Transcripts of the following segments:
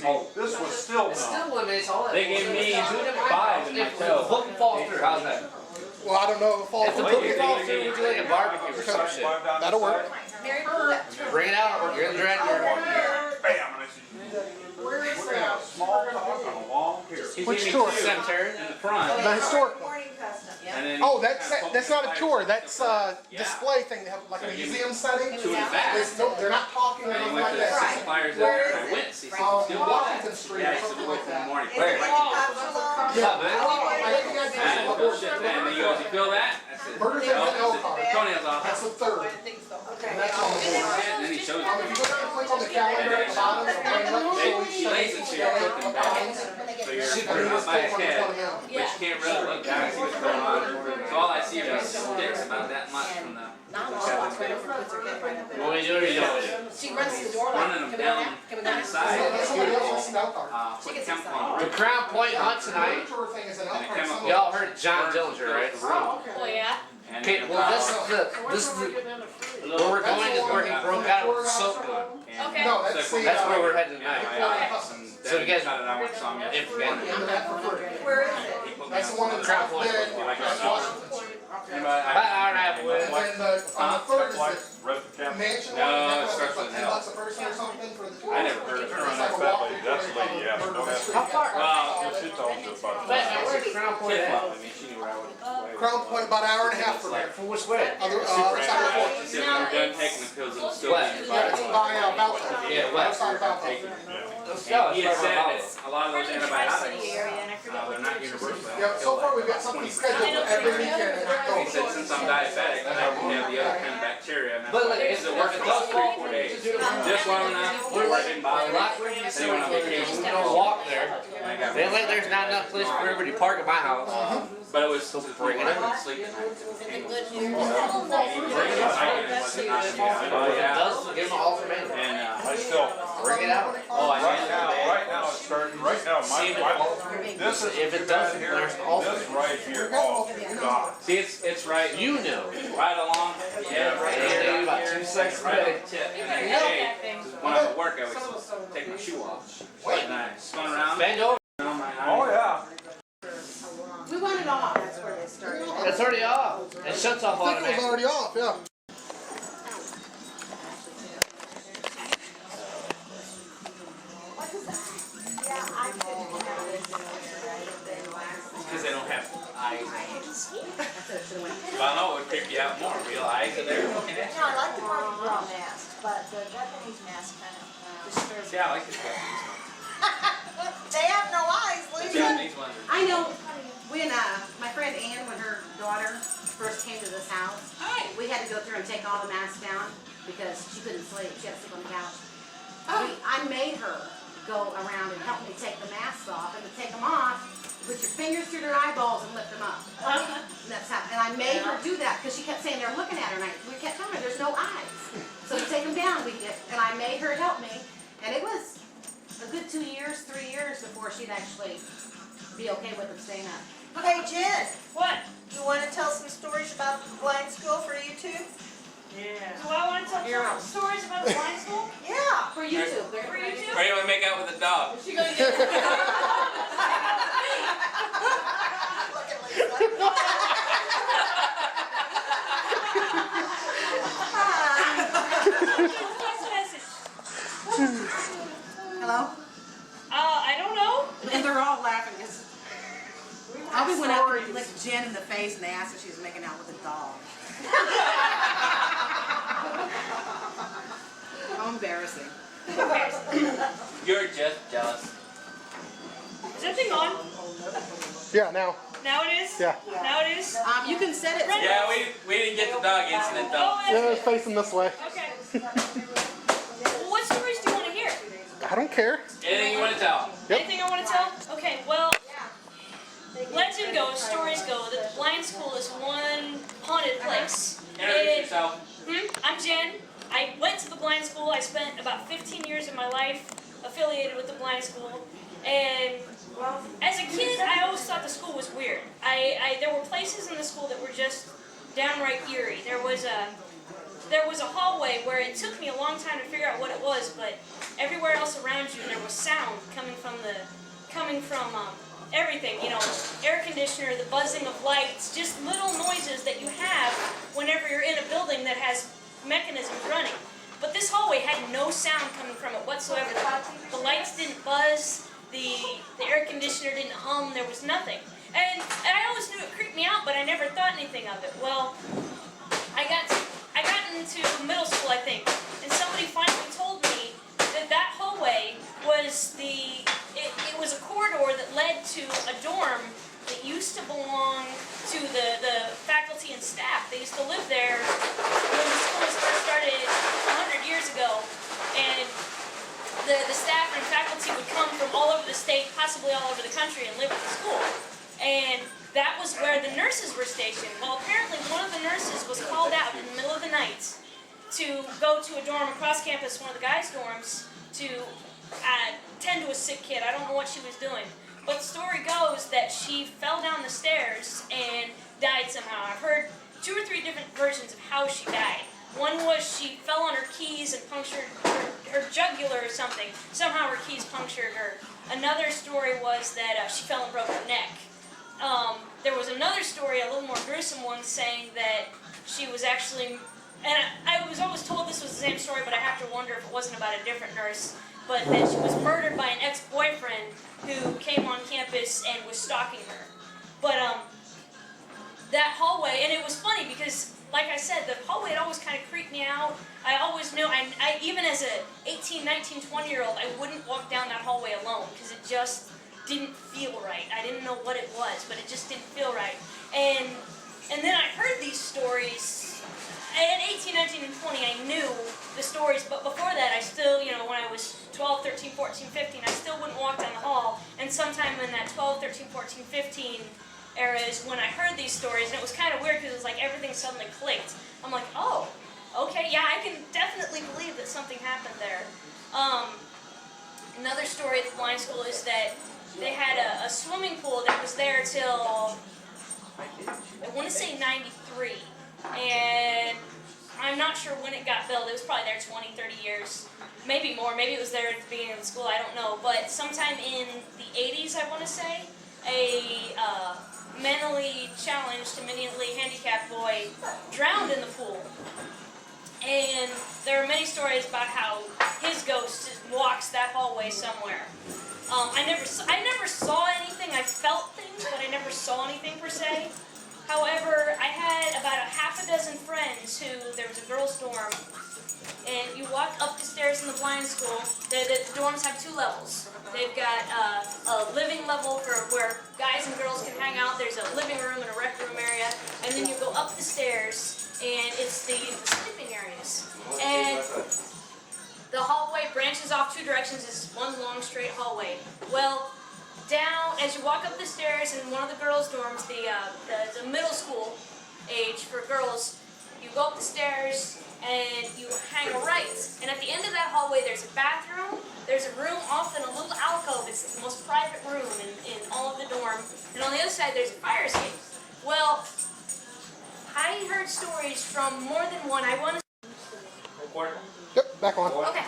This was still It still eliminates all that. They gave me 5 in my If the toe. hook falls through, how's that? Well, I don't know if it falls If the through. hook falls through, we do like a barbecue or some shit. That'll work. Bring it out, or you're in the red. bam. Where is We're gonna have a small talk on a long pier. Which tour? Cemetery in the front. The historic one. Morning custom, yeah. And then Oh, that's not a tour. That's a display thing. They have like a museum setting. 2 in the back. They're not talking or And anything went like to that. Six Flyers Where there. is I it? went to see some still Washington Street Yeah, or it's something the like that. morning. Is it like a capsule? Yeah. man. I think you guys And have oh shit, man. And he goes, you feel that? I said, Burgers no. and L I card. said, toenails off. That's the third. Okay. And that's on the board. And then he shows If you go down and click on the calendar at the bottom, it'll bring up They shows lays it to your cooking bag. So you're putting it by his head, but you can't really look down and see what's going on. So all I see are sticks about that much from the What we do or you don't do? She runs to the door like, running them down the side. Somebody else wants an L card. Put chemical on The the roof. Crown Point hunt tonight. The tour thing is an L And a card. chemical. Y'all heard of John Dillinger, right? Oh, yeah? And Okay, well this is the where we're going is where he broke out with the soap gun. Okay. No, that's the. That's where we're heading tonight. So you guys- cut it out with some. If you can. where is it? That's the one in the Crown top Point. bid. That's Washington. About an hour and a half away. And then the, on the third Like is Red the Camp. mansion No, one. it That's starts like with $10 L. a person or something for the tour. I never heard of It's it. like a That walk lady, that's the lady, yeah, don't have to. How far? Well, She told us about Wait, that. now where's Crown Point Tip at? off. I mean, she knew where I would. Crown Point about an hour and a half from here. From which way? Other Super side of the angry. court. She said when we're done taking the pills, it'll still be in your Yeah, body. it's by Valpo. Yeah, Other west. side of Valpo. Yeah, He had said that a lot of those City antibiotics, area, and I forget they're what not church it is. universal. Yep, so far we've got something scheduled for every weekend in He October. said since I'm diabetic, I can have the other kind of bacteria. And that's But why like, it if it works for about 3-4 days. Just long enough, where it didn't bother me. Last week you Then said went on we vacation. don't walk there. I got Then like there's not enough place for everybody to park at my house. But it was so bring it I up. couldn't sleep tonight. The good news. It does give them all for me. And I still, Bring it out. oh, I right now it's starting, right now, this is. If it doesn't, here, there's all this right here, oh, God. see, it's right, You know. right along. Yeah, right here. About 2 seconds Right away. at the tip. And then today, when I would work, I would take my shoe off. And I spun around. Bend over. Oh, yeah. We want it off, that's where they started. It's already off. It shuts off I think it was automatically. already off, yeah. Because they don't have eyes. Well, I know it would creep you out more. Real eyes are there looking at Yeah, I like the Mardi Gras mask, but the Japanese mask kind of disturbs you. Yeah, I like the Japanese ones. They have no eyes, The Lisa. Japanese ones are. I know when my friend Ann, when her daughter first came to this house, we had to go through and take all the masks down because she couldn't sleep. She had to sleep on the couch. I made her go around and help me take the masks off, and to take them off, put your fingers through their eyeballs and lift them up. And that's how. And I made her do that because she kept saying they're looking at her, and we kept telling her there's no eyes. So to take them down, we did, and I made her help me, and it was a good 2 years, 3 years before she'd actually be okay with them staying up. Hey, Jen, What? you want to tell some stories about the blind school for YouTube? Do I want to tell stories about the blind school? Yeah. For YouTube. For you too? Or you want to make out with a dog? She gonna get Look at Lisa. text message. Hello? I don't know. And they're all laughing because Albie went up and licked Jen in the face and they asked if she was making out with a dog. How embarrassing. You're just jealous. Is that thing on? Yeah, now. Now it is? Yeah. Now it is? You can set it. Yeah, we didn't get the dog incident though. Oh, Yeah, that's it's facing this way. okay. Well, what stories do you want to hear? I don't care. Anything you want to tell? Yep. Anything I want to tell? Okay, well, legend goes, stories go, that the blind school is one haunted place. Introduce yourself. I'm Jen. I went to the blind school. I spent about 15 years of my life affiliated with the blind school. And as a kid, I always thought the school was weird. There were places in the school that were just downright eerie. There was a hallway where it took me a long time to figure out what it was, but everywhere else around you there was sound coming from everything, you know, air conditioner, the buzzing of lights, just little noises that you have whenever you're in a building that has mechanisms running. But this hallway had no sound coming from it whatsoever. The lights didn't buzz, the air conditioner didn't hum, there was nothing. And I always knew it creeped me out, but I never thought anything of it. Well, I got into middle school, I think, and somebody finally told me that that hallway was it was a corridor that led to a dorm that used to belong to the faculty and staff. They used to live there when the school was first started 100 years ago, and the staff and faculty would come from all over the state, possibly all over the country, and live at the school. And that was where the nurses were stationed. Well, apparently one of the nurses was called out in the middle of the night to go to a dorm across campus, one of the guys' dorms, to tend to a sick kid. I don't know what she was doing. But the story goes that she fell down the stairs and died somehow. I've heard 2 or 3 different versions of how she died. One was she fell on her keys and punctured her jugular or something. Somehow her keys punctured her. Another story was that she fell and broke her neck. There was another story, a little more gruesome one, saying that she was actually, and I was always told this was the same story, but I have to wonder if it wasn't about a different nurse, but that she was murdered by an ex-boyfriend who came on campus and was stalking her. But that hallway, and it was funny because, like I said, the hallway had always kind of creeped me out. I always knew, I even as a 18, 19, 20-year-old, I wouldn't walk down that hallway alone because it just didn't feel right. I didn't know what it was, but it just didn't feel right. And then I heard these stories. At 18, 19, and 20, I knew the stories, but before that, I still, you know, when I was 12, 13, 14, 15, I still wouldn't walk down the hall. And sometime in that 12, 13, 14, 15 era is when I heard these stories, and it was kind of weird because it was like everything suddenly clicked. I'm like, oh, okay, yeah, I can definitely believe that something happened there. Another story at the blind school is that they had a swimming pool that was there till, I want to say 93. And I'm not sure when it got built. It was probably there 20, 30 years. Maybe more. Maybe it was there at the beginning of the school. I don't know. But sometime in the 80s, I want to say, a mentally challenged and mentally handicapped boy drowned in the pool. And there are many stories about how his ghost walks that hallway somewhere. I never saw anything. I felt things, but I never saw anything per se. However, I had about a half a dozen friends who, there was a girls' dorm, and you walk up the stairs in the blind school. The dorms have 2 levels. They've got a living level for where guys and girls can hang out. There's a living room and a rec room area, and then you go up the stairs, and it's the sleeping areas. And the hallway branches off 2 directions. It's one long straight hallway. Well, down as you walk up the stairs in one of the girls' dorms, the middle school age for girls, you go up the stairs and you hang a right. And at the end of that hallway, there's a bathroom. There's a room off in a little alcove. It's the most private room in all of the dorm. And on the other side, there's a fire escape. Well, I heard stories from more than one. I want to. Yep, back on. Okay.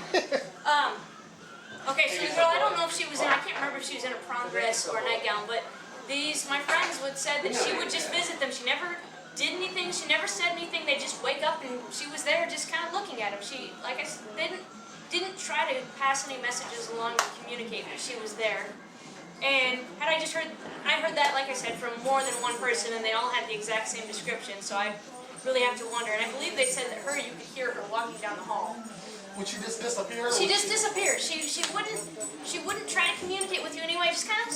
Okay, so the girl, I don't know if she was in, I can't remember if she was in a prom dress or a nightgown, but my friends said that she would just visit them. She never did anything, she never said anything. They just wake up and she was there just kind of looking at them. She, like I said, didn't try to pass any messages along to communicate, but she was there. And I heard that, like I said, from more than one person, and they all had the exact same description, so I really have to wonder. And I believe they said that you could hear her walking down the hall. Would she just disappear? She just disappeared. She wouldn't try to communicate with you anyway. Just kind of